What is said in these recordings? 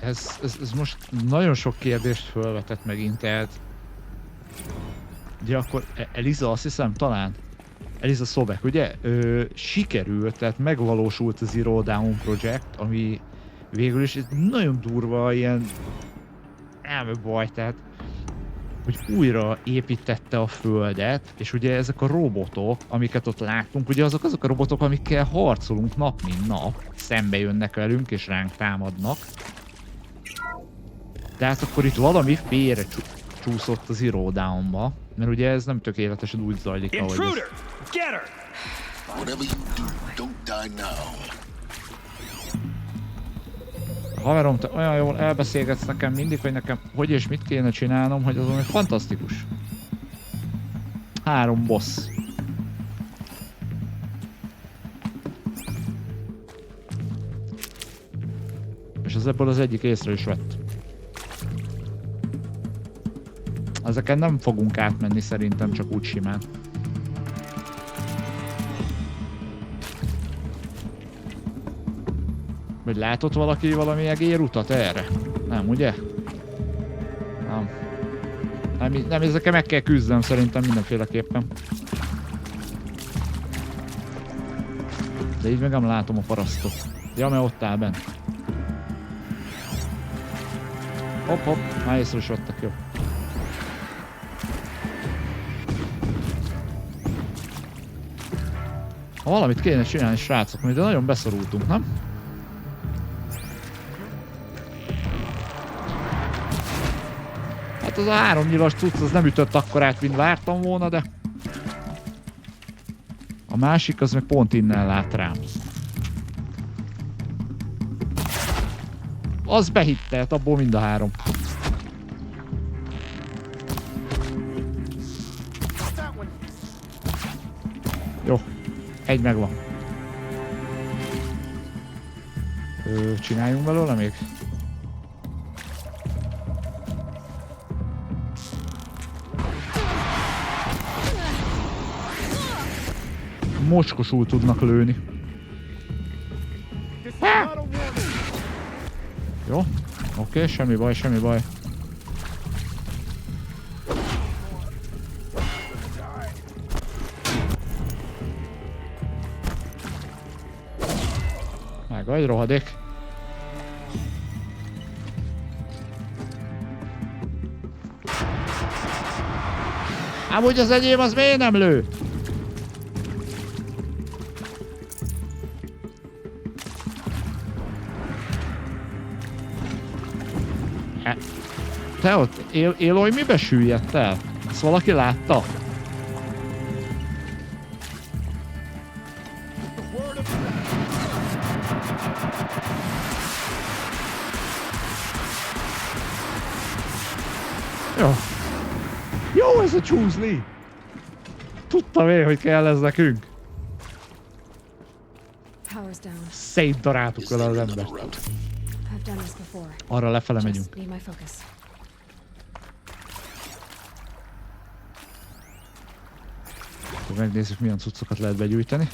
ez most nagyon sok kérdést felvetett megint, tehát... Ugye akkor Eliza, azt hiszem talán, Eliza Sobek, ugye? Sikerült, tehát megvalósult az Zero Dawn Project, ami végül is nagyon durva ilyen elmebaj, tehát hogy újra építette a Földet, és ugye ezek a robotok, amiket ott láttunk, ugye azok a robotok, amikkel harcolunk nap mint nap, szembe jönnek velünk és ránk támadnak. Tehát akkor itt valami félre csúszott az Zero Dawn-ba, mert ugye ez nem tökéletesen úgy zajlik, ahogy ez. Haverom, te olyan jól elbeszélgetsz nekem mindig, hogy nekem hogy és mit kéne csinálnom, hogy az valami fantasztikus. 3 boss. És az ebből az egyik észre is vett. Ezeken nem fogunk átmenni szerintem, csak úgy simán. Vagy látott valaki valami egérutat erre? Nem, ugye? Nem, ezekkel meg kell küzdenem szerintem mindenféleképpen. De így meg nem látom a parasztot. Ja, mert ott áll bent. Hopp, már észre is vettek, jó. Ha valamit kéne csinálni, srácok, de nagyon beszorultunk, nem? Hát az a 3 nyilas cucc az nem ütött akkorát, mint vártam volna, de... A másik az meg pont innen lát rám. Az behitte, hát abból mind a 3. Jó, egy megvan. Csináljunk belőle még? Mocskosul tudnak lőni. Jó, oké, semmi baj, semmi baj. Megadj, rohadék. Amúgy az enyém az miért nem lő? Te ott, Éloy mibe süllyedt el? Ezt valaki látta? Jó. Jó ez a csúszli! Tudtam én, hogy kell ez nekünk. Szétdaráltuk vele az embert. Arra lefele megyünk. Akkor megnézzük, milyen cuccokat lehet begyűjteni.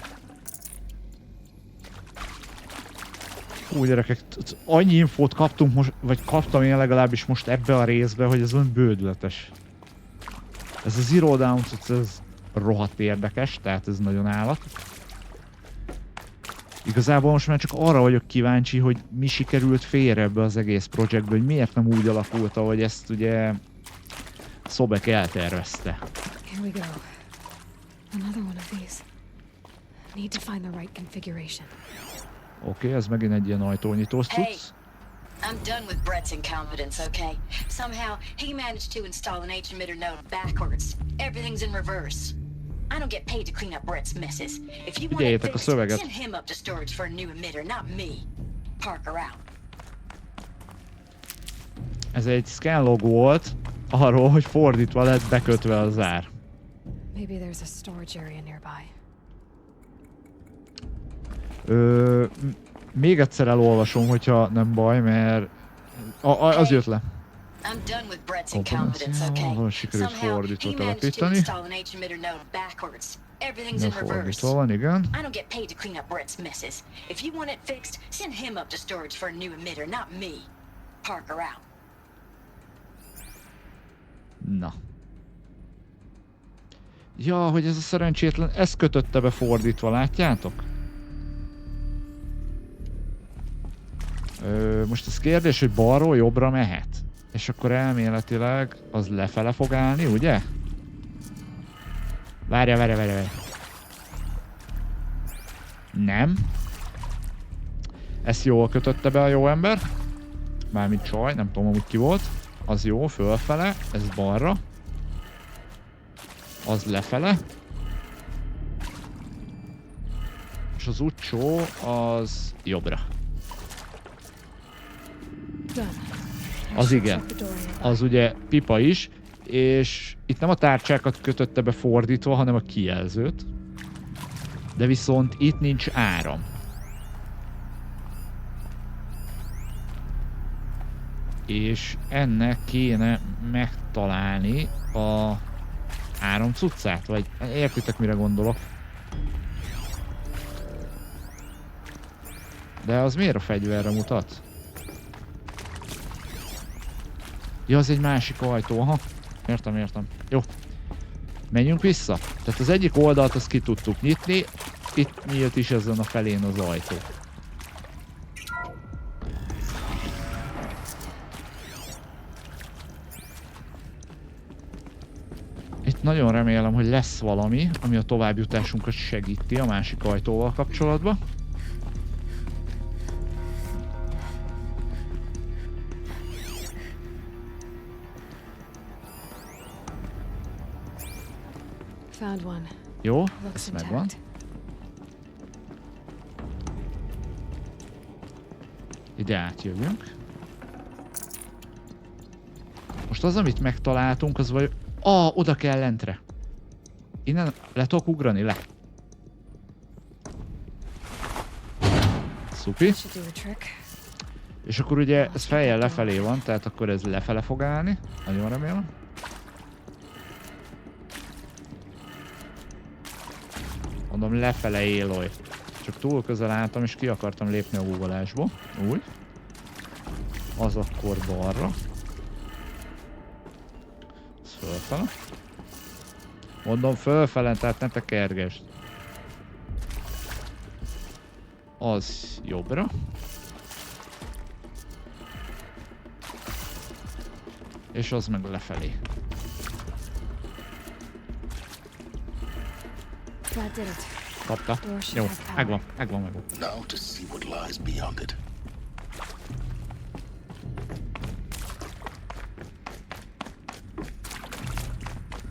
Úgy gyerekek, annyi infót kaptunk most, vagy kaptam én legalábbis most ebbe a részbe, hogy ez olyan bődületes. Ez a Zero Dawn cucc, ez rohadt érdekes, tehát ez nagyon állat. Igazából most már csak arra vagyok kíváncsi, hogy mi sikerült félre ebbe az egész projektbe, hogy miért nem úgy alakult, ahogy ezt ugye Sobek eltervezte. Oké, ez megint egy ilyen ajtónyitós cucc. I'm done with Brett's incompetence, okay? Somehow, he managed to install an H-emitter node backwards. Everything's in reverse. I don't get paid to clean up Brett's messes. If you want it fixed, send him up to storage for a new emitter, not me. Parker out. Ez egy scan log volt arról, hogy fordítva lett bekötve a zár. Maybe there's a storage area nearby. Még egyszer elolvasom, hogyha nem baj, mert az jött le. Kompetenciával sikerült fordítót alapítani. Nem fordítva van, igen. Parker out. Na. Ja, hogy ez a szerencsétlen, ezt kötötte be fordítva, látjátok? Most ez kérdés, hogy balról jobbra mehet. És akkor elméletileg az lefele fog állni, ugye? Várja. Nem. Ezt jól kötötte be a jó ember. Mármint csaj, nem tudom, hogy ki volt. Az jó, fölfele, ez balra. Az lefele. És az utcsó az jobbra. Az igen. Az ugye pipa is. És itt nem a tárcsákat kötötte be fordítva, hanem a kijelzőt. De viszont itt nincs áram. És ennek kéne megtalálni a áramcuccát, vagy értitek, mire gondolok? De az miért a fegyverre mutat? Ja, az egy másik ajtó, aha. Értem. Jó. Menjünk vissza. Tehát az egyik oldalt azt ki tudtuk nyitni, itt nyílt is ezen a felén az ajtó. Itt nagyon remélem, hogy lesz valami, ami a továbbjutásunkat segíti a másik ajtóval kapcsolatban. Jó, ez megvan. Ide átjövünk. Most az, amit megtaláltunk, az vagy... oda kell lentre. Innen le tudok ugrani, le. Szupi. És akkor ugye ez fejjel lefelé van, tehát akkor ez lefele fog állni. Nagyon remélem. Mondom, lefele éloj. Csak túl közel álltam, és ki akartam lépni a googolásból. Úgy. Az akkor balra. Ez fölfele. Mondom, fölfele, tehát ne tekergesd. Az jobbra. És az meg lefelé. Kapta. Jó, megvan. Now to see what lies beyond it.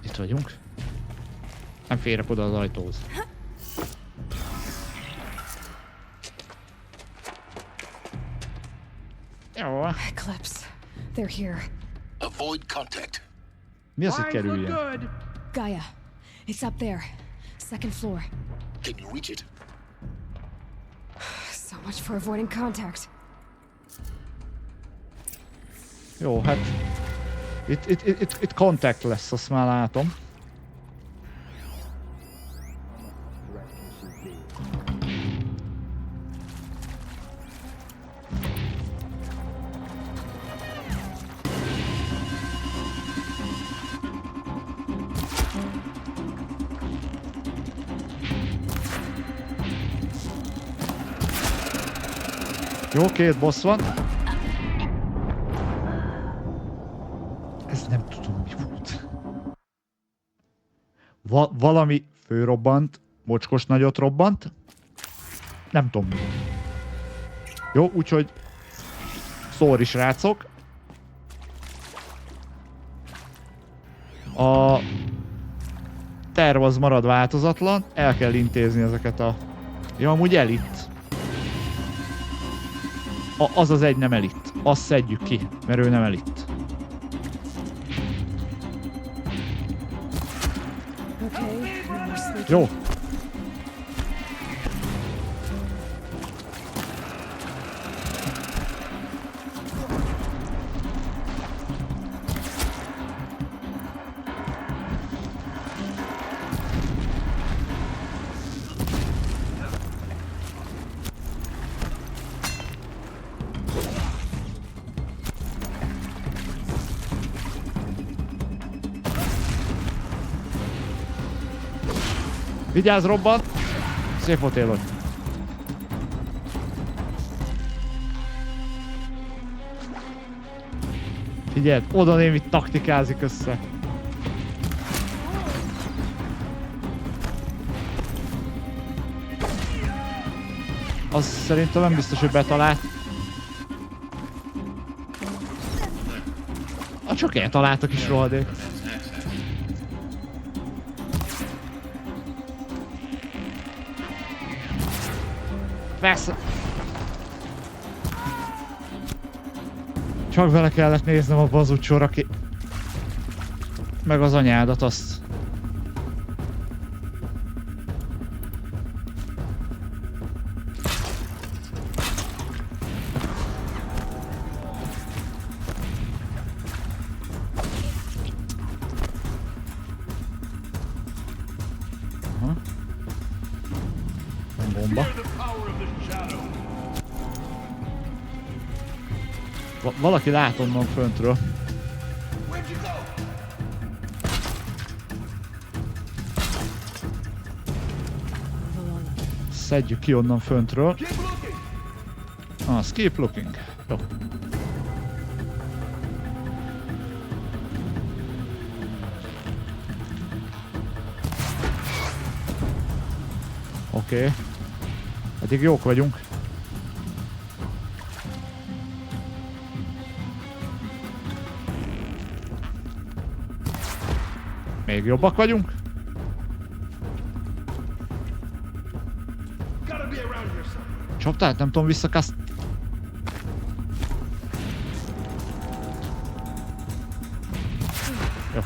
Itt vagyunk. Nem férek oda az ajtóhoz. Jó. Eclipse. They're here. Avoid contact. Mi az, hogy kerüljön? Gaia. It's up there. Second floor. Can you reach it? So much for avoiding contact. Jó, hát... Itt contact lesz, azt már látom. Jó, két boss van. Ez nem tudom, mi volt. Valami főrobbant, mocskos nagyot robbant. Nem tudom mi. Jó, úgyhogy sorry, srácok. A terv az marad változatlan. El kell intézni ezeket a... Ja, amúgy elit. Az az egy nem elit. Azt szedjük ki, mert ő nem elit. Jó. Vigyázz, robban! Szép volt, Élod. Figyeld, oda némi taktikázik össze. Az szerintem nem biztos, hogy betalált. Csak eltaláltak is rohadék. Persze. Csak vele kellett néznem abba az útsorra ki. Meg az anyádat, azt. Aha. Van bomba. Valaki lát onnan föntről. Szedjük ki onnan föntről. Keep looking. Jó. Oké. Eddig jók vagyunk. Még jobbak vagyunk? Csaptál? Nem tudom visszakaszt. Jó.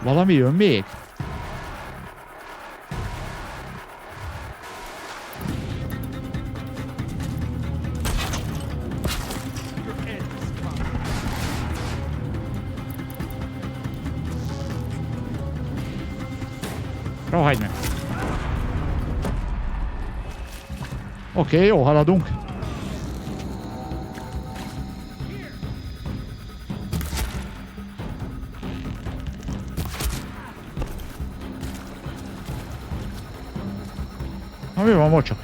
Valami jön még? Rohagy meg! Oké, jó, haladunk. Na mi van, mocsa?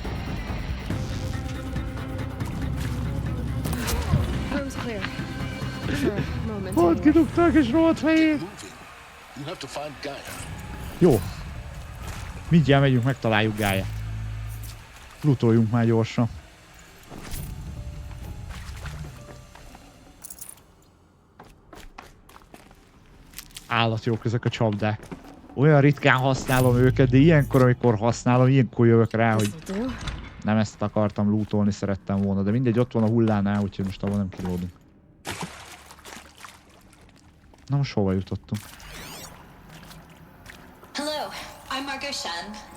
Pont kidugták és rohadt fejét. Jó. Mindjárt megyünk, megtaláljuk Gályát. Lootoljunk már gyorsan. Állatjók ezek a csapdák. Olyan ritkán használom őket, de ilyenkor, amikor használom, ilyenkor jövök rá, hogy nem ezt akartam lootolni, szerettem volna. De mindegy, ott van a hullánál, úgyhogy most abban nem kilódunk. Na most hova jutottunk?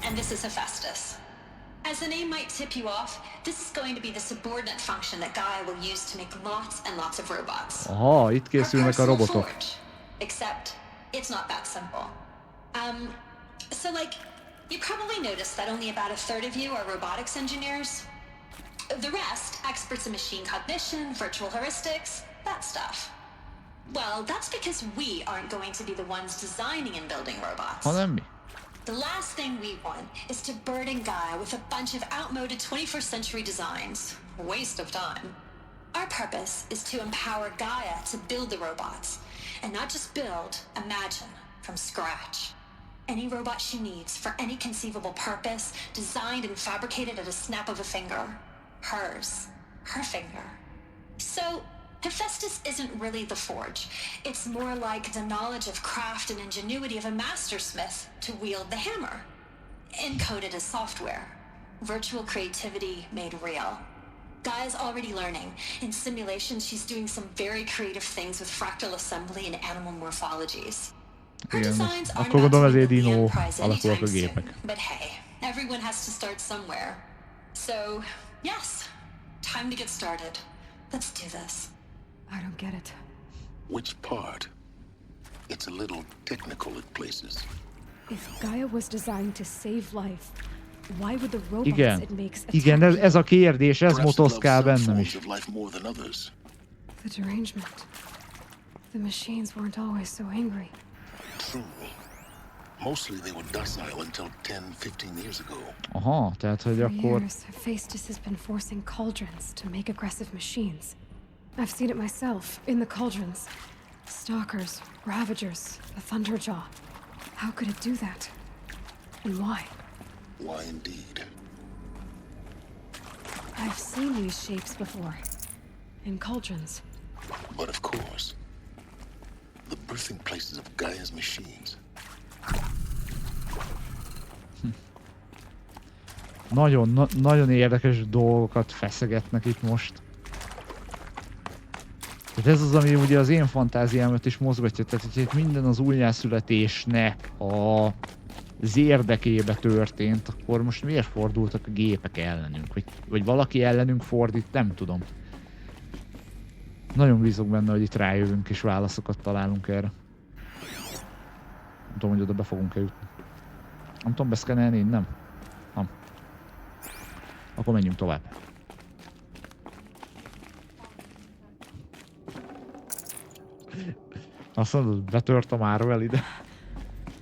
And this is Hephaestus. As the name might tip you off, this is going to be the subordinate function that Gaia will use to make lots and lots of robots. Aha, itt készülnek a robotok. Except it's not that simple. So like, you probably noticed that only about a third of you are robotics engineers. The rest, experts in machine cognition, virtual heuristics, that stuff. Well, that's because we aren't going to be the ones designing and building robots. hanem mi? The last thing we want is to burden Gaia with a bunch of outmoded 21st century designs. Waste of time. Our purpose is to empower Gaia to build the robots. And not just build, imagine, from scratch. Any robot she needs for any conceivable purpose, designed and fabricated at a snap of a finger. Hers. Her finger. So, Hephaestus isn't really the forge. It's more like the knowledge of craft and ingenuity of a mastersmith to wield the hammer. Encoded as software. Virtual creativity made real. Gaia's already learning. In simulations, she's doing some very creative things with fractal assembly and animal morphologies. Her designs aren't about to win the Enterprise anytime soon. But hey, everyone has to start somewhere. So, yes, time to get started. Let's do this. I don't get it. Which part? It's a little technical at places. If Gaia was designed to save life, Why would the robots Igen, it makes igen, attack ez a kérdés, ez Perhaps they love motoszkál some bennem forms is. of life more than others. the derangement? The machines weren't always so angry. True. Mostly they were docile until 10-15 years ago. Aha, tehát hogy For akkor... years, Hephaestus has been forcing cauldrons to make aggressive machines. I've seen it myself, in the cauldrons. Stalkers, ravagers, a thunderjaw. How could it do that? And why? Why indeed? I've seen these shapes before. In cauldrons. But of course, the birthing places of Gaia's machines. Nagyon érdekes dolgokat feszegetnek itt most. Tehát ez az, ami ugye az én fantáziámat is mozgatja, tehát hogy itt minden az újjászületésnek az érdekébe történt, akkor most miért fordultak a gépek ellenünk? Vagy valaki ellenünk fordít, nem tudom. Nagyon bízok benne, hogy itt rájövünk és válaszokat találunk erre. Nem tudom, hogy oda be fogunk-e jutni. Nem tudom beszkenelni, nem? Nem. Akkor menjünk tovább. Azt mondod, betört a Marvel ide.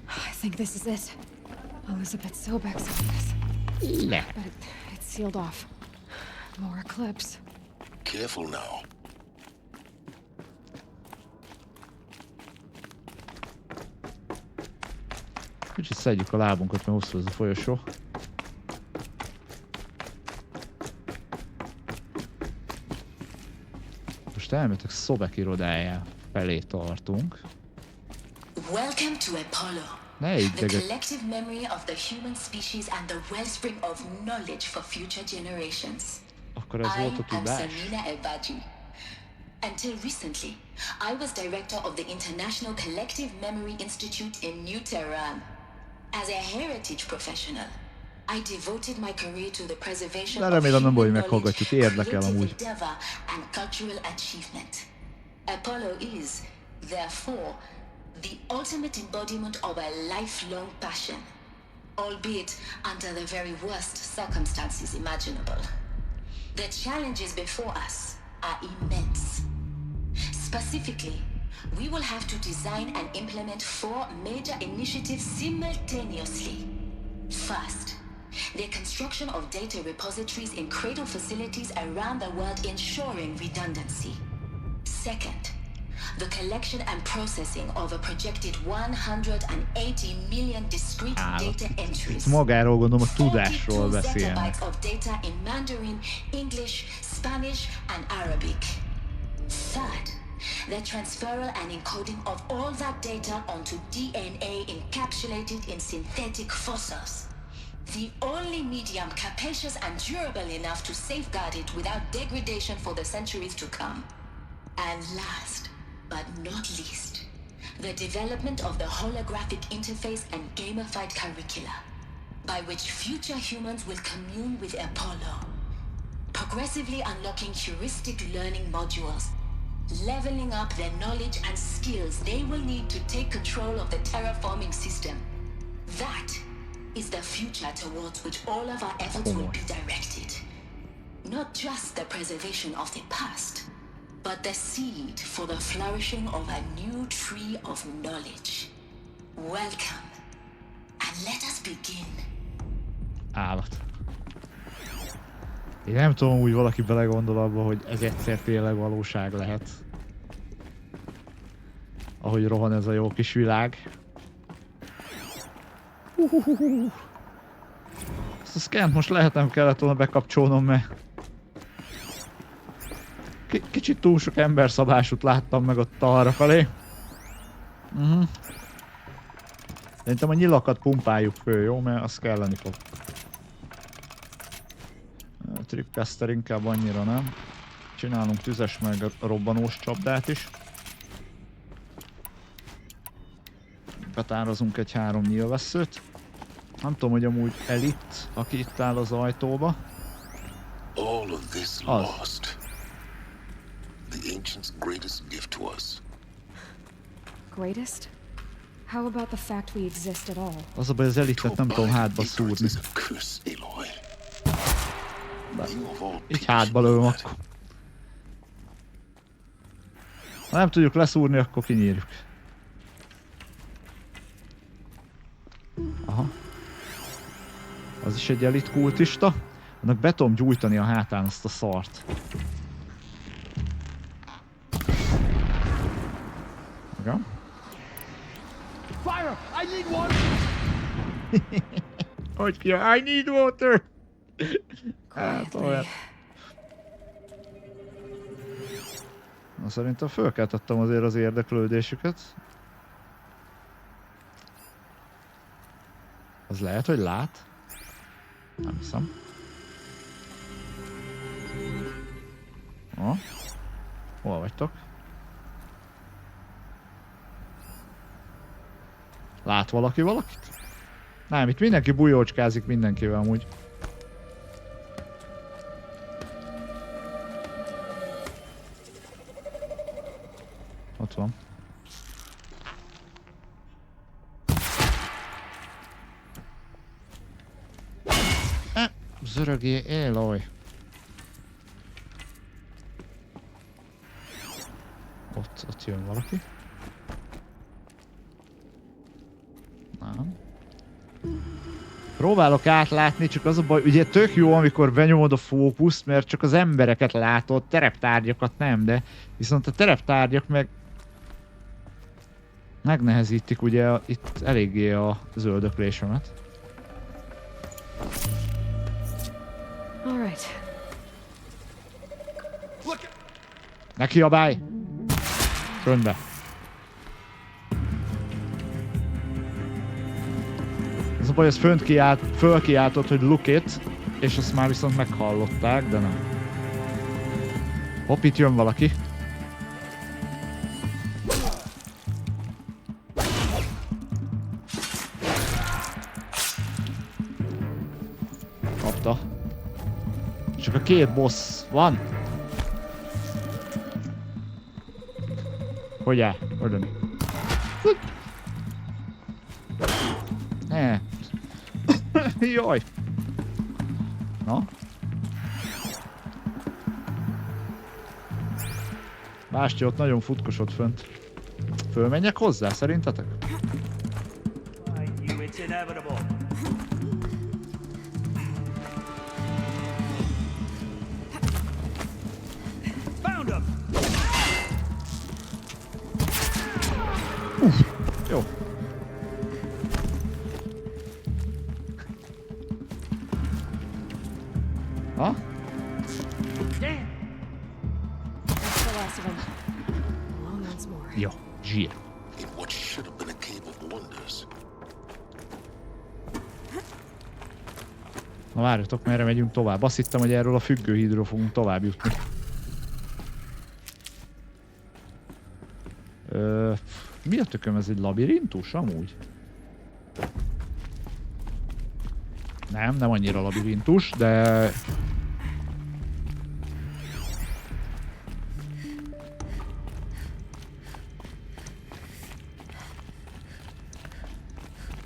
I think this is it. Elizabeth Sobek's office. Le. But it's sealed off. More eclipse. Careful now. Kicsit szedjük a lábunkat, mert hosszú ez a folyosó. Most elmetek Sobek irodája felé tartunk. Welcome to Apollo. Ne The idegek. collective memory of the human species and the wellspring of knowledge for future generations. Akkor ez I volt a am tudás. Samina Elbaji. Until recently, I was director of the International Collective Memory Institute in New Tehran. As a heritage professional, I devoted my career to the preservation De of remélem nem baj, hogy human meghallgatjuk, knowledge, érdekel creative amúgy. endeavor, and cultural achievement. Apollo is, therefore, the ultimate embodiment of a lifelong passion, albeit under the very worst circumstances imaginable. The challenges before us are immense. Specifically, we will have to design and implement 4 major initiatives simultaneously. First, the construction of data repositories in cradle facilities around the world ensuring redundancy. Second, the collection and processing of a projected 180 million discrete data entries. Magáról gondolom a 42 tudásról beszélnek. zettabytes of data in Mandarin, English, Spanish, and Arabic. Third, the transferal and encoding of all that data onto DNA encapsulated in synthetic fossils. The only medium capacious and durable enough to safeguard it without degradation for the centuries to come. And last, but not least, the development of the holographic interface and gamified curricula, by which future humans will commune with Apollo, progressively unlocking heuristic learning modules, leveling up their knowledge and skills they will need to take control of the terraforming system. That is the future towards which all of our efforts will be directed. Not just the preservation of the past, but the seed for the flourishing of a new tree of knowledge. Welcome, and let us begin. Állat. Én nem tudom, úgy valaki belegondol abba, hogy ez egyszer tényleg valóság lehet. Ahogy rohan ez a jó kis világ. Ezt a scant most lehet nem kellett volna bekapcsolnom, mert kicsit túl sok emberszabásút láttam meg ott arrafelé. Szerintem a nyilakat pumpáljuk föl, jó? Mert az kelleni fog. A tripcaster inkább annyira nem. Csinálunk tüzes meg a robbanós csapdát is. Betározunk egy 3 nyilvesszőt. Nem tudom, hogy amúgy elit, aki itt áll az ajtóba. All of this Az. lost. The ancients' greatest gift to us. Greatest? How about the fact we exist at all? Az a baj, az elitet nem tudom hátba szúrni. Így hátba lövöm akkor. Ha nem tudjuk leszúrni, akkor kinyírjuk. Aha. Az is egy elit kultista. Annak be tudom gyújtani a hátán azt a szart. Igen. Fire! I need water! Hogy ki a I need water! Hát olyan. Na, szerintem fölkeltettem azért az érdeklődésüket. Az lehet, hogy lát? Nem hiszem. Hol vagytok? Lát valaki valakit? Nem, itt mindenki bujócskázik mindenkivel amúgy. Ott van. Zörögé, éloj. Ott jön valaki. Nem. Próbálok átlátni, csak az a baj, ugye tök jó, amikor benyomod a fókuszt, mert csak az embereket látod, tereptárgyakat nem, de viszont a tereptárgyak meg megnehezítik ugye itt eléggé a zöldöklésemet. Ne kiabálj! Csöndbe! Ez a baj, ez fölkiáltott, hogy look it, és azt már viszont meghallották, de nem. Hopp, itt jön valaki. Kapta. Csak a két boss van. Hogy áll? Oda. Ne. Jaj. Na. Bástya ott nagyon futkosott fönt. Fölmenjek hozzá, szerintetek? Jó. Ha? Jó, zsír. Na várjatok, merre megyünk tovább. Azt hittem, hogy erről a függőhídról fogunk tovább jutni. Mi a tököm, ez egy labirintus amúgy? Nem annyira labirintus, de...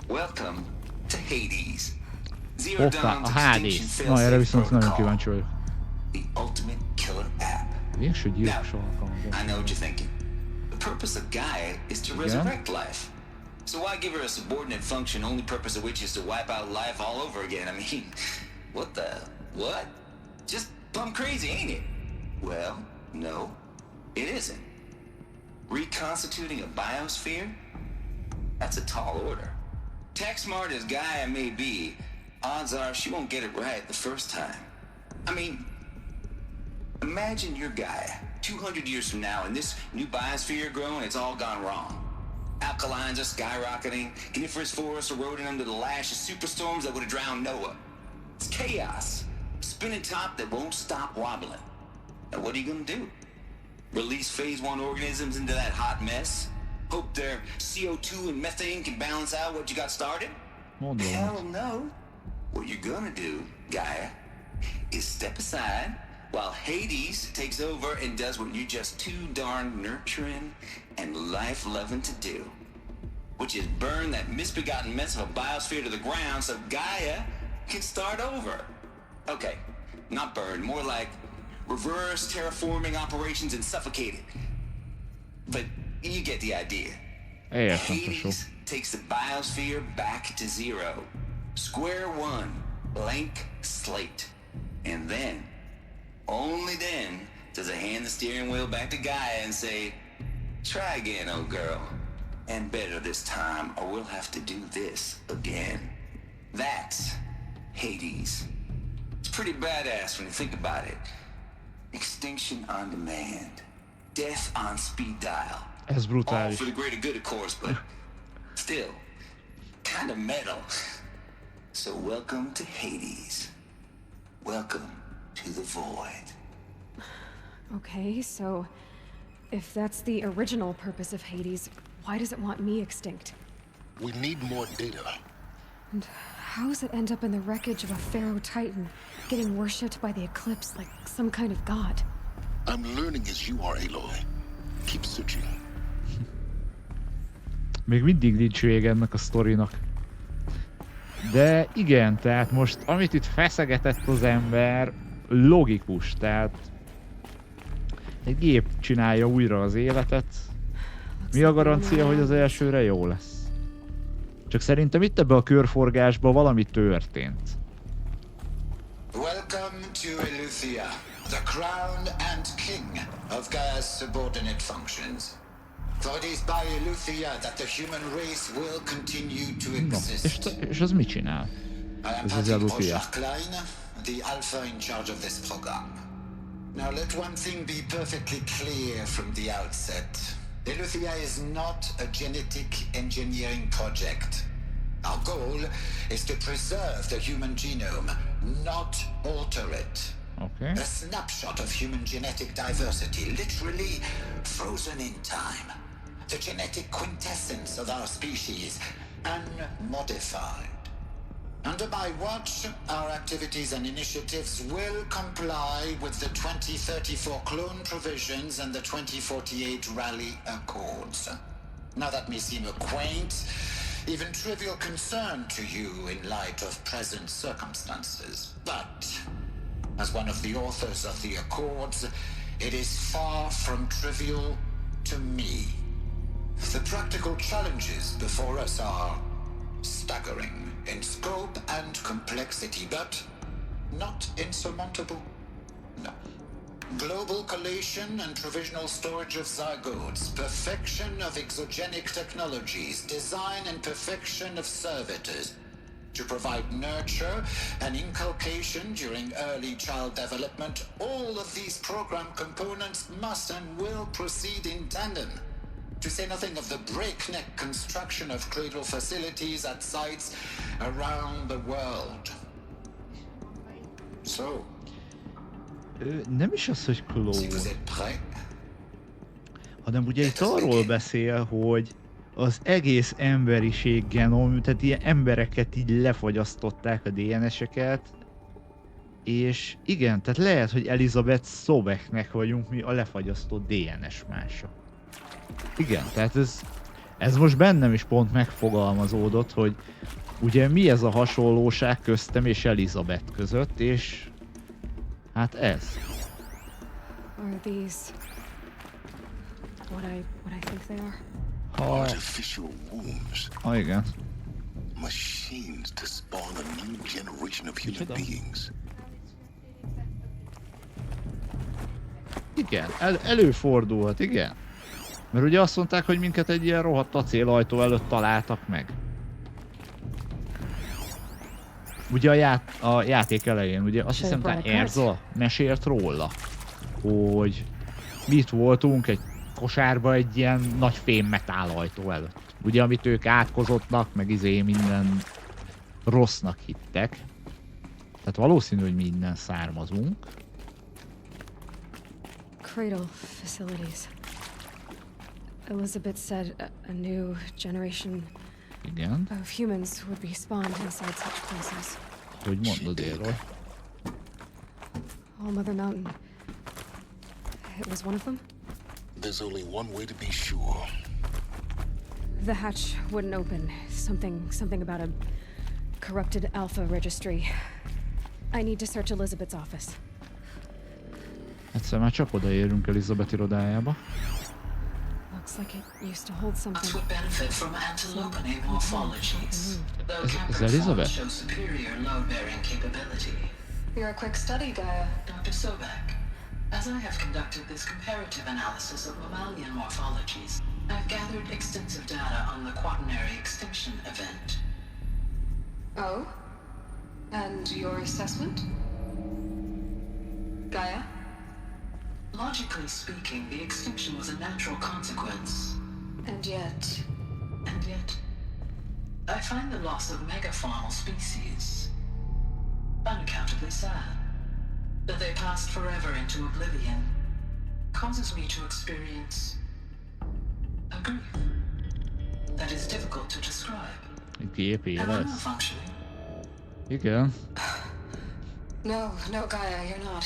Welcome to Hades. Hoppá, a Hades. Na, erre viszont nagyon kíváncsi vagyok. The ultimate killer app. Végső gyilkos alkalmazás. I know what you're thinking. The purpose of Gaia is to resurrect life. So why give her a subordinate function, only purpose of which is to wipe out life all over again? I mean, what? Just plumb crazy, ain't it? Well, no, it isn't. Reconstituting a biosphere? That's a tall order. Tech smart as Gaia may be, odds are she won't get it right the first time. I mean, imagine you're Gaia, 200 years from now, and this new biosphere growing, it's all gone wrong. Alkalines are skyrocketing, coniferous forests eroding under the lash of superstorms that would have drowned Noah. It's chaos, spinning top that won't stop wobbling. Now what are you gonna do? Release phase 1 organisms into that hot mess? Hope their CO2 and methane can balance out what you got started? Hell no. What you're gonna do, Gaia, is step aside while Hades takes over and does what you're just too darn nurturing and life-loving to do. which is burn that misbegotten mess of a biosphere to the ground so Gaia can start over. Okay, not burn, more like reverse terraforming operations and suffocate it. But you get the idea. Hades takes the biosphere back to zero. Square one, blank slate. And then, only then, does it hand the steering wheel back to Gaia and say, try again, old girl. And better this time, or we'll have to do this again. That's Hades. It's pretty badass when you think about it. Extinction on demand. Death on speed dial. Ez All brutális. for the greater good, of course, but still, kind of metal. So welcome to Hades. Welcome to the void. Okay, so if that's the original purpose of Hades, why does it want me extinct? We need more data. And how does it end up in the wreckage of a pharaoh titan, getting worshipped by the eclipse like some kind of god? I'm learning as you are, Aloy. Keep searching. Még mindig nincs vége ennek a sztorinak. De igen, tehát most amit itt feszegetett az ember, logikus, tehát egy gép csinálja újra az életet. Mi a garancia, hogy az elsőre jó lesz? Csak szerintem itt ebbe a körforgásba valami történt. Welcome to Eleuthia, the crown and king of Gaia's subordinate functions. For it is by Eleuthia that the human race will continue to No, exist. és az mit csinál? I am Ez az Patrick Eleuthia. Klein, the alpha in charge of this program. Now let one thing be perfectly clear from the outset. Eleuthia is not a genetic engineering project. Our goal is to preserve the human genome, not alter it. Okay. A snapshot of human genetic diversity, literally frozen in time. The genetic quintessence of our species, unmodified. Under my watch, our activities and initiatives will comply with the 2034 clone provisions and the 2048 rally accords. Now that may seem a quaint, even trivial concern to you in light of present circumstances, but as one of the authors of the accords, it is far from trivial to me. The practical challenges before us are staggering in scope and complexity, but not insurmountable. No. Global collation and provisional storage of zygotes, perfection of exogenic technologies, design and perfection of servitors, to provide nurture and inculcation during early child development. All of these program components must and will proceed in tandem. To say nothing of the breakneck construction of cradle facilities at sites around the world. So, Nem is az, hogy klón, si vous êtes prêts, hanem ugye itt arról beszél, hogy az egész emberiség genom, tehát ilyen embereket így lefagyasztották a DNS-eket, és igen, tehát lehet, hogy Elizabeth Sobeknek vagyunk mi a lefagyasztott DNS mása. Igen, tehát ez most bennem is pont megfogalmazódott, hogy ugye mi ez a hasonlóság köztem és Elizabeth között, és hát ez. Are these what I think they are? Artificial wombs. Igen. Machines to spawn a new generation of human beings. Igen, előfordulhat, igen. Mert ugye azt mondták, hogy minket egy ilyen rohadt acélajtó előtt találtak meg. Ugye a játék elején, ugye azt hiszem, talán Erza mesélt róla, hogy mi itt voltunk egy kosárba egy ilyen nagy fémmetálajtó előtt. Ugye, amit ők átkozottnak, meg minden rossznak hittek. Tehát valószínű, hogy mi innen származunk. Cradle facilities. Elizabeth said a new generation Igen. of humans would be spawned inside such places. Hogy mondod erről? All Mother Mountain. It was one of them? There's only one way to be sure. The hatch wouldn't open. Something about a corrupted alpha registry. I need to search Elizabeth's office. Egyszer már csak odaérünk Elizabeth irodájába. Looks like it used to hold something. Would benefit from antelope morphologies. Is Elizabeth? Show superior load-bearing capability. You're a quick study, Gaia. Dr. Sobek, as I have conducted this comparative analysis of mammalian morphologies, I've gathered extensive data on the quaternary extinction event. Oh? And your assessment? Gaia? Logically speaking, the extinction was a natural consequence. And yet... I find the loss of megafaunal species unaccountably sad. That they passed forever into oblivion causes me to experience a grief that is difficult to describe. Gép Am I élez. malfunctioning? Igen. No, Gaia, you're not.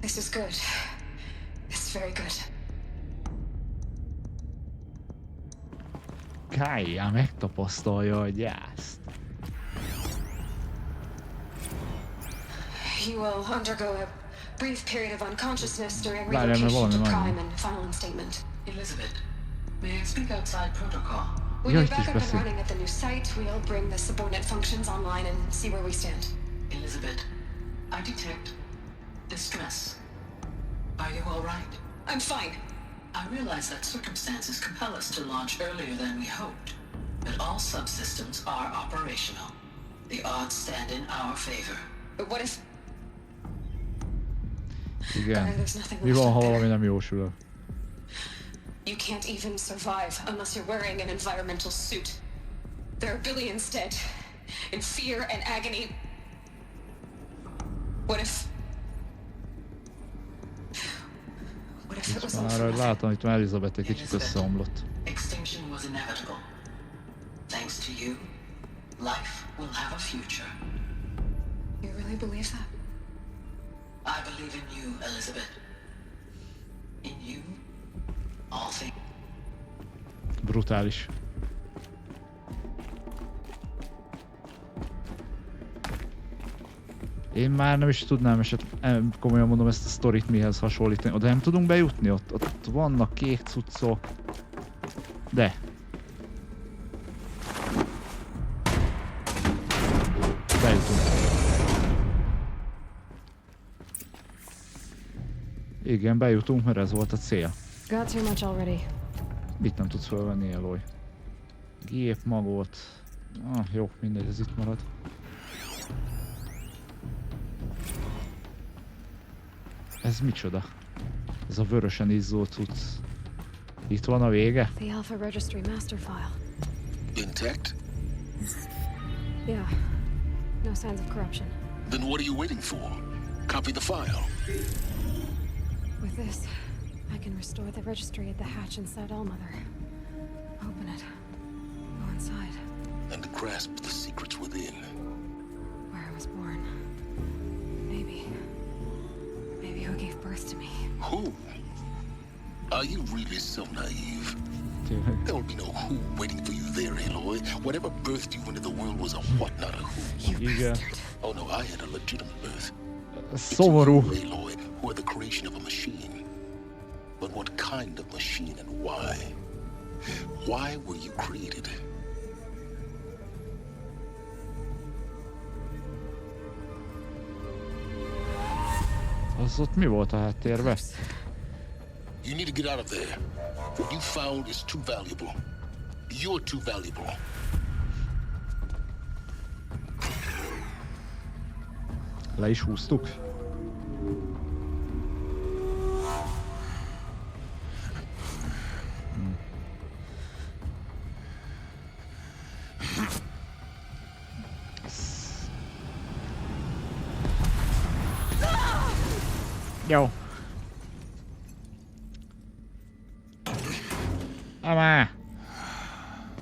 This is good. It's very good. Gaia megtapasztalja a gyászt. You will undergo a brief period of unconsciousness during Várjál, mert relocation to valami van. Prime and final statement. Elizabeth, may I speak outside protocol? When Ja, you're itt is back up and beszél. running at the new site, we'll bring the subordinate functions online and see where we stand. Elizabeth, I detect distress. Are you all right? I'm fine. I realize that circumstances compel us to launch earlier than we hoped, but all subsystems are operational. The odds stand in our favor. But what if... Igen. Gaia, there's nothing Mi left van, up ha there. valami nem jósul? You can't even survive unless you're wearing an environmental suit. There are billions dead, in fear and agony. What if it was all Már for ahogy nothing? látom, itt már Elizabeth egy kicsit összeomlott. Extinction was inevitable. Thanks to you, life will have a future. You really believe that? I believe in you, Elizabeth. In you, all things. Brutális. Én már nem is tudnám komolyan mondom ezt a sztorit mihez hasonlítani. Oda nem tudunk bejutni? Ott vannak kék cuccok. De. Bejutunk. Igen, bejutunk, mert ez volt a cél. Got too much already. Mit nem tudsz felvenni, Eloy? Gépmagot. Jó, mindegy, ez itt marad. Ez micsoda? Ez a vörösen izzó cucc. Itt van a vége? The Alpha Registry master file. Intact? Yeah. No signs of corruption. Then what are you waiting for? Copy the file. With this, I can restore the registry at the hatch inside Allmother. Open it. Go inside. And grasp the secrets within. Where I was born. Maybe who gave birth to me. Who? Are you really so naive? Tényleg. There will be no who waiting for you there, Aloy. Whatever birthed you into the world was a what, not a who. Igen. Oh no, I had a legitimate birth. Szomorú. It's you, Aloy, who are the creation of a machine. But what kind of machine and why? Why were you created? Az ott mi volt a háttérben? You need to get out of there. What you found is too valuable. You're too valuable. Le is húztuk. Jó. Amá!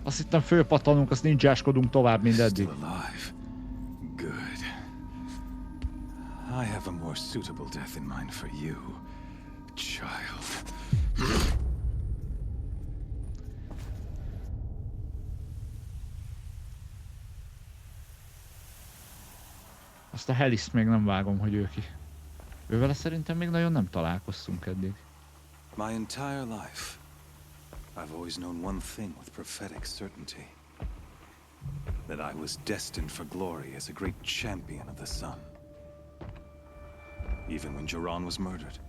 Azt hittem fölpattanunk, azt ninjáskodunk tovább, mint eddig. Still alive. Good. I have a more suitable death in mind for you, child. Azt a Heliszt még nem vágom, hogy ő ki. Ővele szerintem még nagyon nem találkoztunk eddig. My entire life, I've always known one thing with prophetic certainty. That I was destined for glory as a great champion of the sun. Even when Jiran was murdered,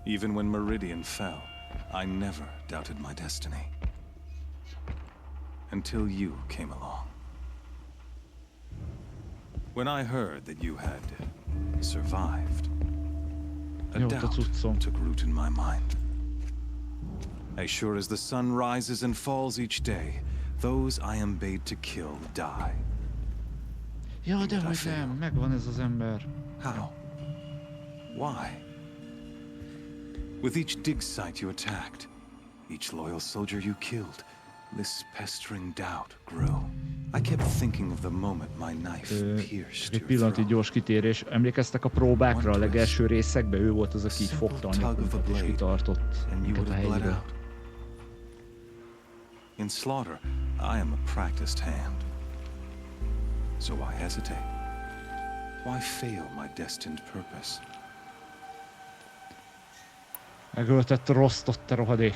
even when Meridian fell, I never doubted my destiny. Until you came along. When I heard that you had survived, a doubt took root in my mind. As sure as the sun rises and falls each day, those I am bade to kill die. Ja, de hogy nem, megvan ez az ember. How? Why? With each dig site you attacked, each loyal soldier you killed, this pestering doubt grew. I kept thinking of the moment my knife pierced Egy your pillanati throat. gyors kitérés. Emlékeztek a próbákra a legelső részekben? Ő volt az, aki így fogta a nyakunkat és kitartott minket a hegyről. In slaughter, I am a practiced hand. So why hesitate? Why fail my destined purpose? Megöltett Rostot, te rohadék.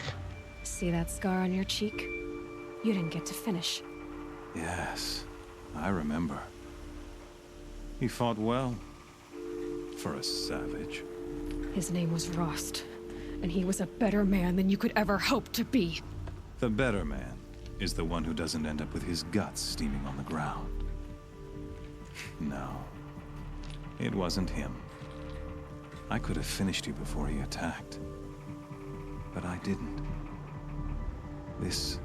See that scar on your cheek? You didn't get to finish. Yes, I remember. He fought well. For a savage. His name was Rost, and he was a better man than you could ever hope to be. The better man is the one who doesn't end up with his guts steaming on the ground. No, it wasn't him. I could have finished you before he attacked. But I didn't. This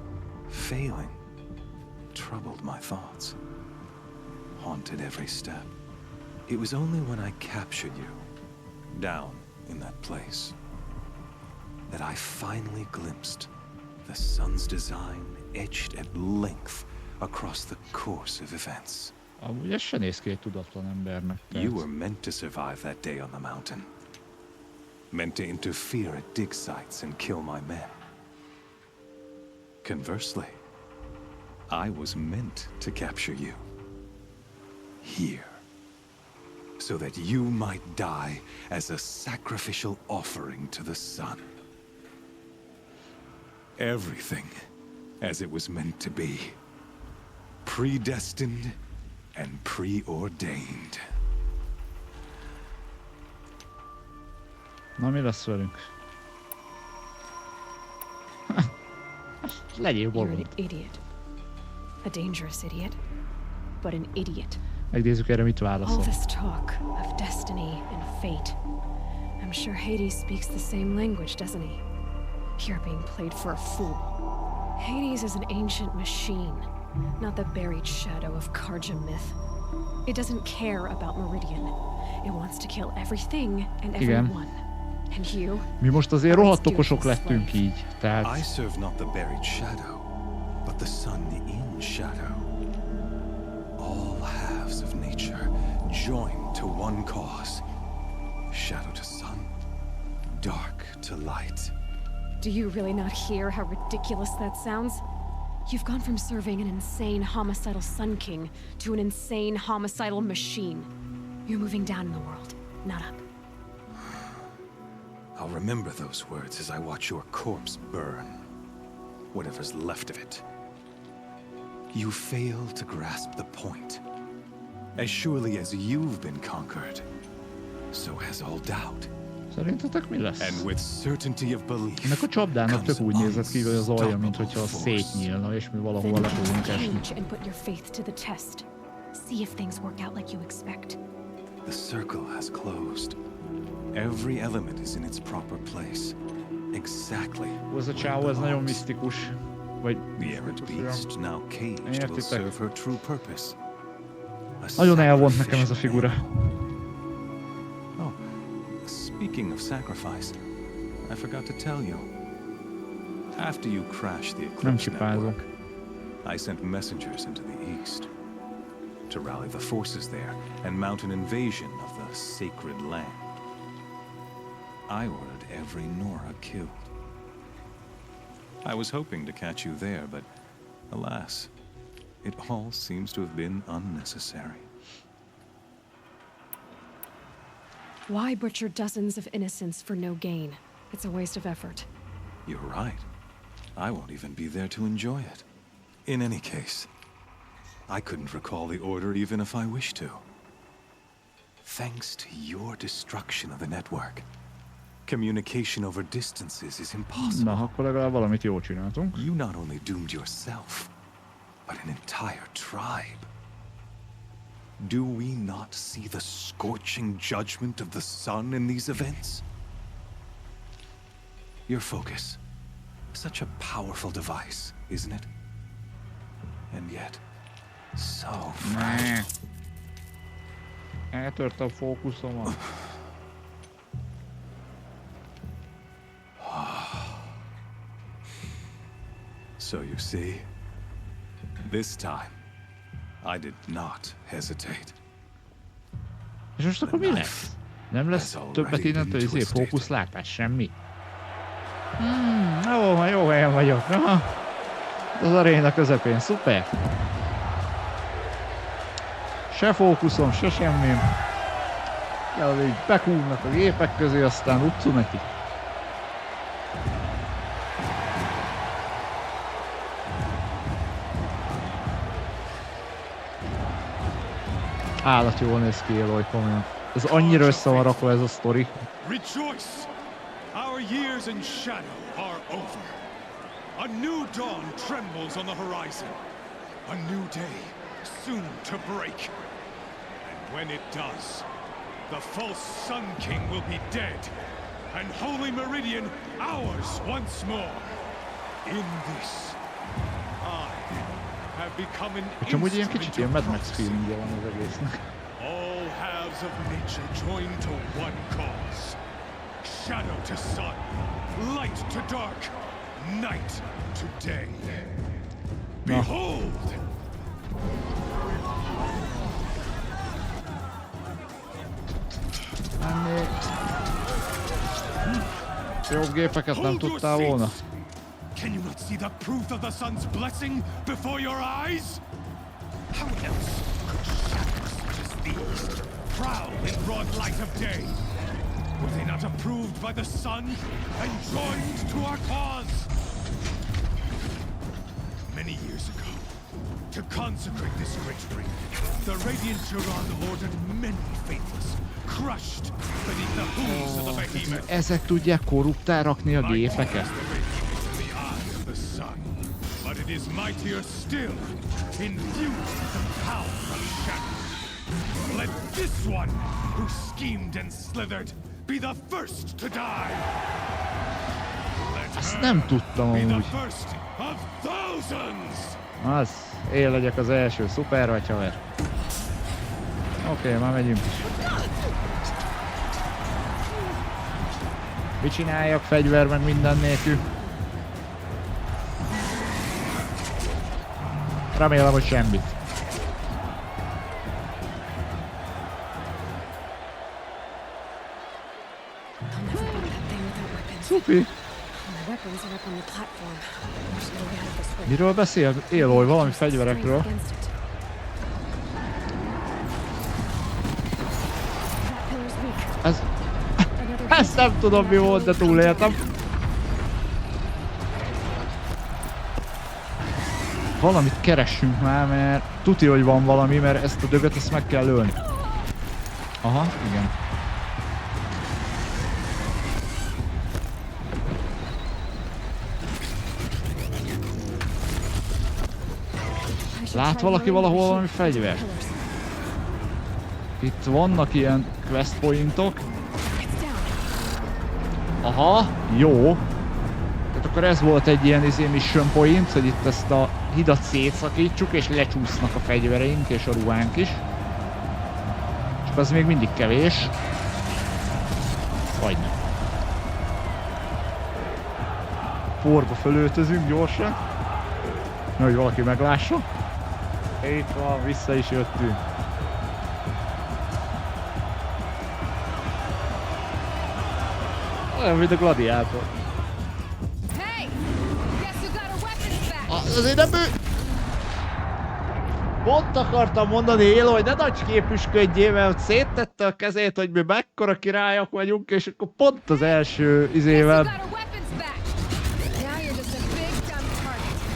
failing troubled my thoughts, haunted every step. It was only when I captured you, down in that place, that I finally glimpsed the sun's design etched at length across the course of events. Amúgy ez se néz ki egy tudatlan embernek. You were meant to survive that day on the mountain. Meant to interfere at dig sites and kill my men. Conversely, I was meant to capture you. Here. So that you might die as a sacrificial offering to the sun. Everything as it was meant to be. Predestined and preordained. Na, mi lesz velünk? Legyél You're bolond. an idiot. A dangerous idiot, but an idiot. Megnézzük erre mit All válaszol. this talk of destiny and fate. I'm sure Hades speaks the same language, doesn't he? You're being played for a fool. Hades is an ancient machine, not the buried shadow of Karja myth. It doesn't care about Meridian. It wants to kill everything and Igen. everyone. And you? Mi most azért rohadt okosok lettünk így, tehát... I serve not the buried shadow, but the sun in shadow. All halves of nature joined to one cause. Shadow to sun, dark to light. Do you really not hear how ridiculous that sounds? You've gone from serving an insane homicidal Sun King to an insane homicidal machine. You're moving down in the world, not up. I'll remember those words as I watch your corpse burn. Whatever's left of it. You fail to grasp the point. As surely as you've been conquered, so has all doubt. Szerintetek mi lesz? And with certainty of belief. Ennek a csapdának tök úgy nézett ki, hogy az alja, mintha szétnyílna, és mi valahol le fogunk esni. And put your faith to the test. See if things work out like you expect. The circle has closed. Every element is in its proper place. Exactly. Ez a csávó, ez nagyon misztikus. Vagy... The errant beast, now caged, will serve her true purpose. Nagyon elvont nekem ez a figura. Oh, speaking of sacrifice, I forgot to tell you. After you crashed the Eclipse network, I sent messengers into the east to rally the forces there and mount an invasion of the sacred land. I ordered every Nora killed. I was hoping to catch you there, but alas, it all seems to have been unnecessary. Why butcher dozens of innocents for no gain? It's a waste of effort. You're right. I won't even be there to enjoy it. In any case, I couldn't recall the order even if I wished to. Thanks to your destruction of the network, communication over distances is impossible. Na, akkor legalább valamit jól csináltunk. You not only doomed yourself, but an entire tribe. Do we not see the scorching judgment of the sun in these events? Your focus. Such a powerful device, isn't it? And yet, so fragile. Eltört a fókuszomat. So you see, this time, I did not hesitate. És most akkor mi lesz? Nem lesz többet innentől fókuszlátás, semmi? Ó, már jó helyen vagyok. Na, az aréna közepén, szuper. Se fókuszom, se semmim. Ja, így bekúrnak a gépek közé, aztán utcu neki. Állat jól néz ki, Eloy, komolyan. Ez annyira össze van rakva ez a sztori. Rejoice! Our years in shadow are over. A new dawn trembles on the horizon. A new day soon to break. And when it does, the false Sun King will be dead, and Holy Meridian ours once more. In this, I have become an Csak ilyen kicsit ilyen Mad Max prophecy. feelingje van az egésznek. All halves of nature join to one cause. Shadow to sun, light to dark, night to day. Behold! Ennél... Jobb gépeket nem tudtál volna? Can you not see the proof of the sun's blessing before your eyes? How else could shadows such as these prowl in broad light of day? Were they not approved by the sun and joined to our cause? Many years ago, to consecrate this great ring, the Radiant Duran ordered many faithless, crushed beneath the hooves of the behemoth. Ezek tudják korruptál rakni a gépeket? But it is mightier still, infused with the power of shadow. Let this one, who schemed and slithered, be the first to die. Let Ezt nem tudtam be the amúgy. first of thousands. Az, én legyek az első, szuper vagy haver. Oké, már megyünk. Mit csináljak, fegyver meg minden nélkül? Remélem, hogy semmit. Szupi! Miről beszél? Eloy, valami fegyverekről. Ezt nem tudom mi volt, de túléltem. Valamit keressünk már, mert tuti, hogy van valami, mert ezt a dögöt ezt meg kell ölni. Aha, igen. Lát valaki valahol valami fegyvert? Itt vannak ilyen quest pointok. Aha, jó. Tehát akkor ez volt egy ilyen mission point, hogy itt ezt a hidat szétszakítsuk, és lecsúsznak a fegyvereink és a ruhánk is. Csak az még mindig kevés. Vagy nem. Porba fölöltözünk gyorsan. Hogy valaki meglássa. Itt van, vissza is jöttünk. Olyan, mint a gladiátor. Hey! Guess who got her weapons back? Azért nem ő! Pont akartam mondani, Élo, hogy ne nagy képüsködjél, mert széttette a kezét, hogy mi mekkora királyok vagyunk, és akkor pont az első izével...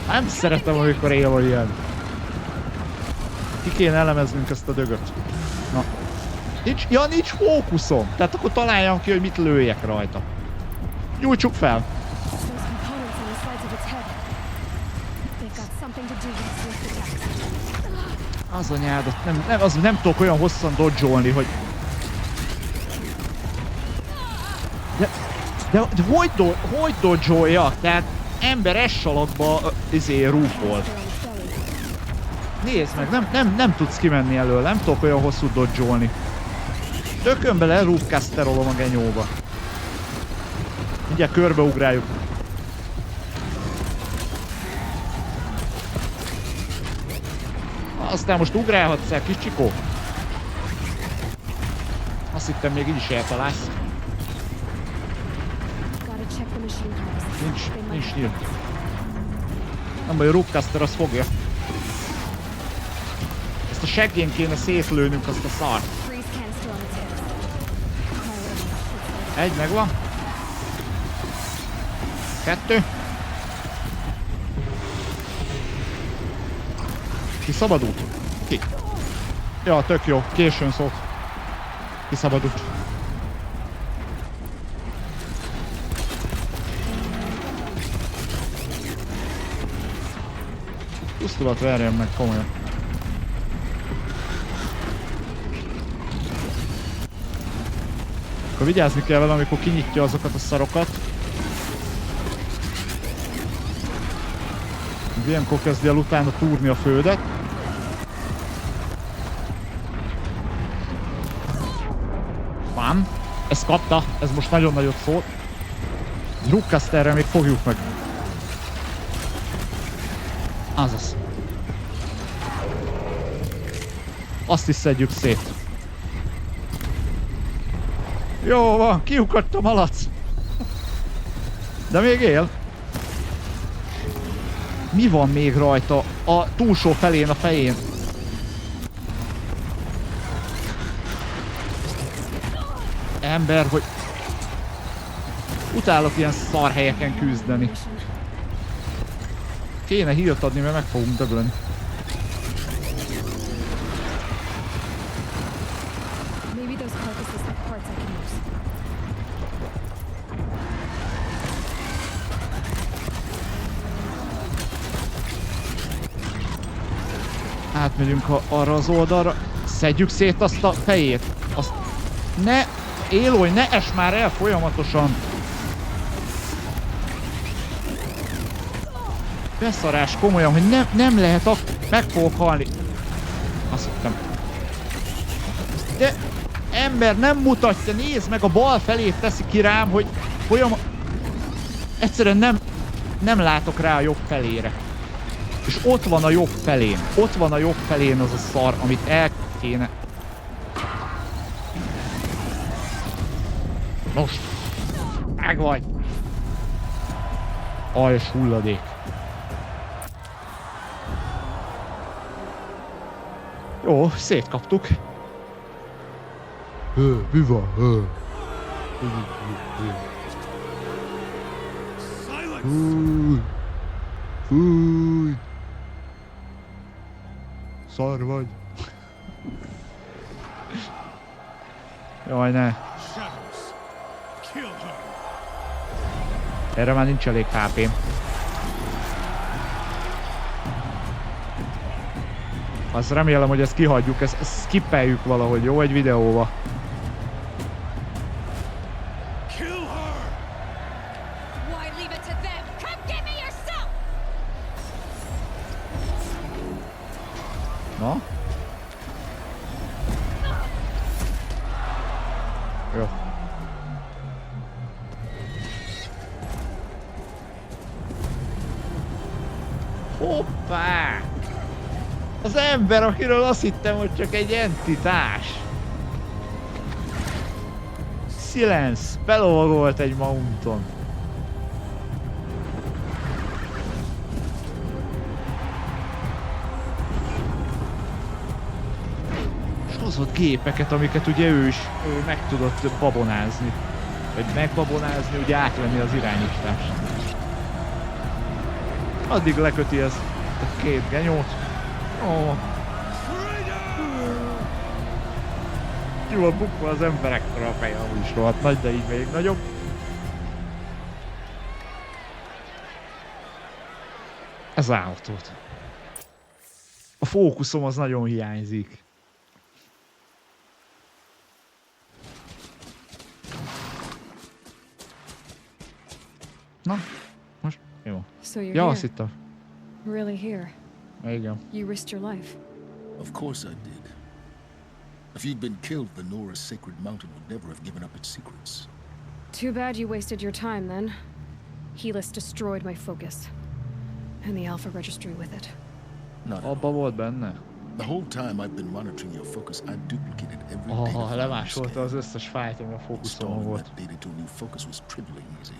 Nem szeretem, amikor Élo ilyen. Ki kéne elemeznünk ezt a dögöt. Na. Nincs fókuszom. Tehát akkor találjam ki, hogy mit lőjek rajta. Nyújtsuk fel. Az anyádat, nem tudok olyan hosszan dodge-olni, hogy... De hogy dodge-oljak? Tehát ember S-alakba rúpol. Nézd meg, nem tudsz kimenni elől, nem tudok olyan hosszú dodge-olni. Tökönbe lerúpkaszterolom a genyóba. Mindjárt körbeugráljuk. Aztán most ugrálhatsz el, kis csikó. Azt hittem, még így is eltalálsz. Nincs nyílt. Nem baj, a Rookcaster az fogja. Ezt a seggén kéne szétlőnünk azt a szart. Egy megvan. 2. Kiszabadult? Ki? Ja, tök jó. Későn szólt. Kiszabadult. Pusztulat verjen meg, komolyan. Akkor vigyázni kell vele, amikor kinyitja azokat a szarokat. Ilyenkor kezdi el utána túrni a földet. Van. Ezt kapta. Ez most nagyon nagyot szólt. Rookcasterrel még fogjuk meg. Azaz. Azt is szedjük szét. Jó van, kiukadt a malac. De még él. Mi van még rajta a túlsó felén a fején? Ember, hogy... Utálok ilyen szar helyeken küzdeni. Kéne healt adni, mert meg fogunk dögleni. Átmegyünk arra az oldalra. Szedjük szét azt a fejét. Azt... Ne... Élolj, ne esd már el folyamatosan. Beszarás, komolyan, hogy nem lehet meg fogok halni. Azt hittem. De ember nem mutatja, nézd meg, a bal felét teszi ki rám, hogy egyszerűen nem látok rá a jobb felére. És ott van a jobb felén. Ott van a jobb felén az a szar, amit el kéne. Most. Meg vagy. Aljas hulladék. Jó, szétkaptuk. Mi van? Fúj. Szar vagy. Jaj, ne. Erre már nincs elég HP-m. Azt remélem, hogy ezt kihagyjuk, ezt skippeljük valahogy, jó? Egy videóba. Na? Jó. Hoppá! Az ember, akiről azt hittem, hogy csak egy entitás. Silence, belovagolt egy mounton. kibaszott gépeket, amiket ugye ő is meg tudott babonázni. Vagy megbabonázni, ugye átvenni az irányítást. Addig leköti ezt a két genyót. Ki van bukva az emberekre a feje, amúgy is rohadt nagy, de így még nagyobb. Ez állatot. A fókuszom az nagyon hiányzik. Na, most jó. So you're Ja, here. azt hittem. Really here. Igen. You risked your life. Of course I did. If you'd been killed, the Nora's sacred mountain would never have given up its secrets. Too bad you wasted your time then. Helis destroyed my focus. And the Alpha Registry with it. Not at Abba all. volt benne. The whole time I've been monitoring your focus, I duplicated every data file you Lemásolta az scanned. összes fájt, ami a fókuszon Installing volt. that data to a new focus was trivially easy.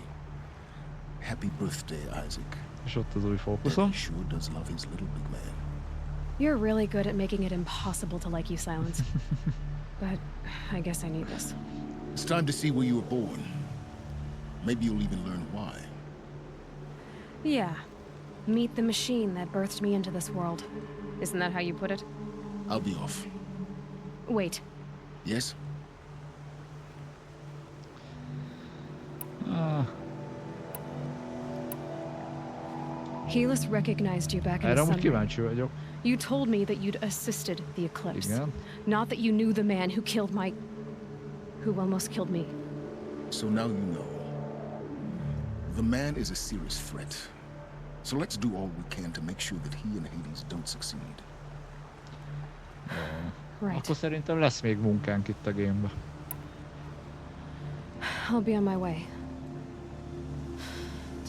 Happy birthday, Isaac. És ott az új And fókuszom. he sure does love his little big man. You're really good at making it impossible to like you, Silence. But I guess I need this. It's time to see where you were born. Maybe you'll even learn why. Yeah. Meet the machine that birthed me into this world. Isn't that how you put it? I'll be off. Wait. Yes? Helis recognized you back in Erre the amúgy sun. kíváncsi vagyok. You told me that you'd assisted the eclipse. Igen. Not that you knew the man who killed who almost killed me. So now you know. The man is a serious threat. So let's do all we can to make sure that he and Hades don't succeed. Right. Akkor szerintem lesz még munkánk itt a gamebe. I'll be on my way.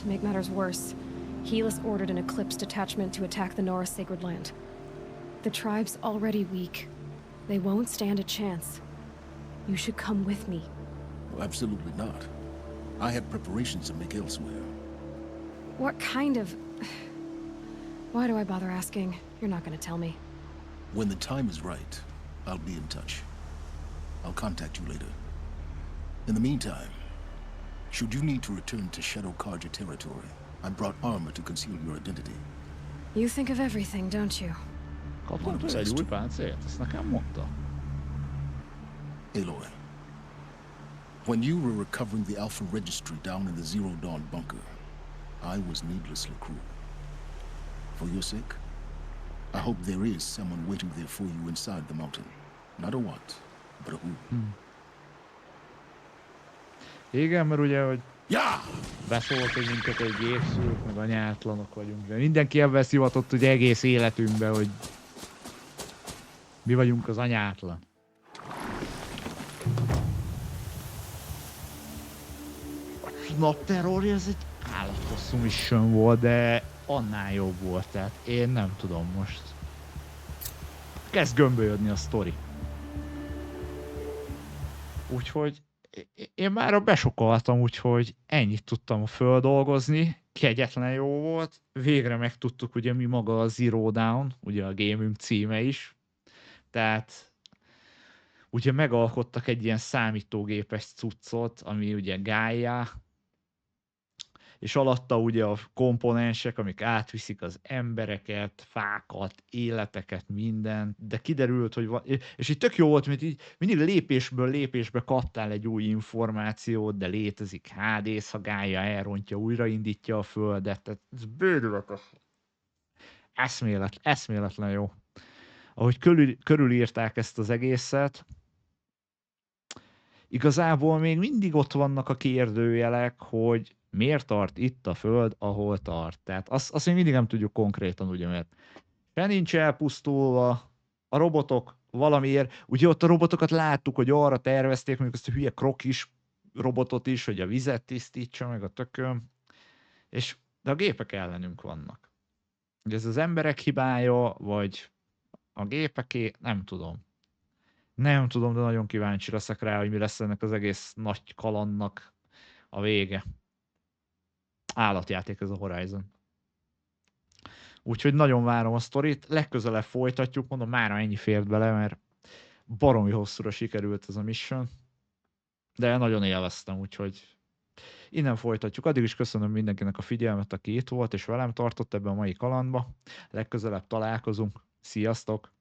To make matters worse, Helis ordered an Eclipse detachment to attack the Nora Sacred Land. The tribe's already weak. They won't stand a chance. You should come with me. Well, absolutely not. I have preparations to make elsewhere. What kind of... Why do I bother asking? You're not gonna tell me. When the time is right, I'll be in touch. I'll contact you later. In the meantime, should you need to return to Shadow Karja territory, I brought armor to conceal your identity. You think of everything, don't you? Kaptam tőle egy új páncélt, ezt nekem mondta. Aloy, when you were recovering the Alpha Registry down in the Zero Dawn bunker, I was needlessly cruel. For your sake, I hope there is someone waiting there for you inside the mountain. Not a what, but a who. Igen, mert ugye, hogy beszólt, hogy minket egy gépszülők, meg anyátlanok vagyunk. De mindenki ebben szivatott ugye egész életünkben, hogy mi vagyunk az anyátlan. A napterrorja ez egy állathosszú mission volt, de annál jobb volt, tehát én nem tudom most. Kezd gömbölyödni a sztori. Úgyhogy én már besokoltam, úgyhogy ennyit tudtam földolgozni, kegyetlen jó volt, végre megtudtuk ugye mi maga a Zero Dawn, ugye a gamünk címe is, tehát ugye megalkottak egy ilyen számítógépes cuccot, ami ugye Gaia, és alatta ugye a komponensek, amik átviszik az embereket, fákat, életeket, mindent, de kiderült, hogy van, és így tök jó volt, mert így mindig lépésből lépésbe kaptál egy új információt, de létezik Hades, ha Gaia elrontja, újraindítja a földet, tehát ez bődületes. Eszméletlen jó. Ahogy körülírták ezt az egészet, igazából még mindig ott vannak a kérdőjelek, hogy miért tart itt a Föld, ahol tart. Tehát azt még mindig nem tudjuk konkrétan, ugye, mert se nincs elpusztulva, a robotok valamiért, ugye ott a robotokat láttuk, hogy arra tervezték, mondjuk azt a hülye krokis robotot is, hogy a vizet tisztítsa, meg a tököm, de a gépek ellenünk vannak. Ugye ez az emberek hibája, vagy a gépeké, nem tudom. Nem tudom, de nagyon kíváncsi leszek rá, hogy mi lesz ennek az egész nagy kalandnak a vége. Állatjáték ez a Horizon. Úgyhogy nagyon várom a sztorit, legközelebb folytatjuk, mondom, mára ennyi fért bele, mert baromi hosszúra sikerült ez a mission, de nagyon élveztem, úgyhogy innen folytatjuk. Addig is köszönöm mindenkinek a figyelmet, aki itt volt és velem tartott ebben a mai kalandba. Legközelebb találkozunk. Sziasztok!